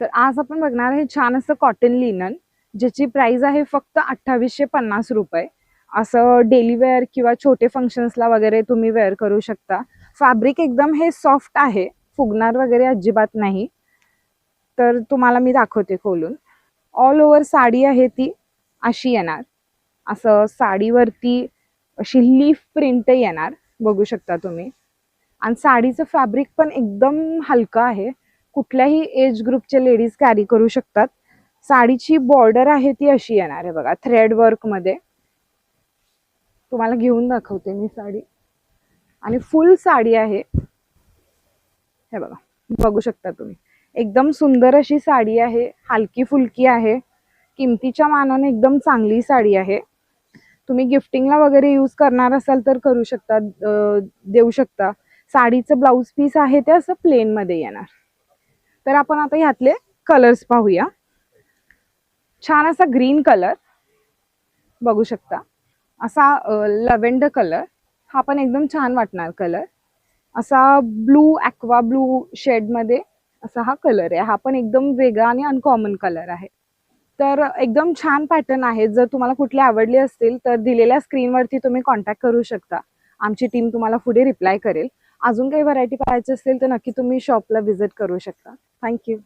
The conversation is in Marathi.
तर आज आपण बघणार आहे छान असं कॉटन लिनन, ज्याची प्राइस आहे फक्त 2850 रुपये. असं डेली वेअर किंवा छोटे फंक्शन्सला वगैरे तुम्ही वेअर करू शकता. फॅब्रिक एकदम हे सॉफ्ट आहे, फुगणार वगैरे अजिबात नाही. तर तुम्हाला मी दाखवते खोलून. ऑल ओव्हर साडी आहे ती अशी येणार. असं साडीवरती अशी लीफ प्रिंट येणार, बघू शकता तुम्ही. आणि साडीचं फॅब्रिक पण एकदम हलका आहे, कुठल्याही एज ग्रुपचे लेडीज कॅरी करू शकतात. साडीची बॉर्डर आहे ती अशी येणार आहे बघा, थ्रेड वर्क मध्ये. तुम्हाला घेऊन दाखवते मी साडी. आणि फुल साडी आहे, हे बघा, बघू शकता तुम्ही. एकदम सुंदर अशी साडी आहे, हलकी फुलकी आहे, किमतीच्या मानाने एकदम चांगली साडी आहे. तुम्ही गिफ्टिंगला वगैरे यूज करणार असाल तर करू शकता, देऊ शकता. साडीचं ब्लाऊज पीस आहे ते असं प्लेन मध्ये येणार. तर आपण आता ह्यातले कलर्स पाहूया. छान असा ग्रीन कलर बघू शकता, असा लव्हेंडर कलर, हा पण एकदम छान वाटणार कलर. असा ब्लू, ॲक्वा ब्लू शेड मध्ये असा हा कलर आहे. हा पण एकदम वेगळा आणि अनकॉमन कलर आहे. तर एकदम छान पॅटर्न आहे. जर तुम्हाला कुठले आवडले असतील तर दिलेल्या स्क्रीनवरती तुम्ही कॉन्टॅक्ट करू शकता. आमची टीम तुम्हाला पुढे रिप्लाय करेल. अजून काही व्हरायटी पाहायची असेल तर नक्की तुम्ही शॉपला व्हिजिट करू शकता. थँक्यू.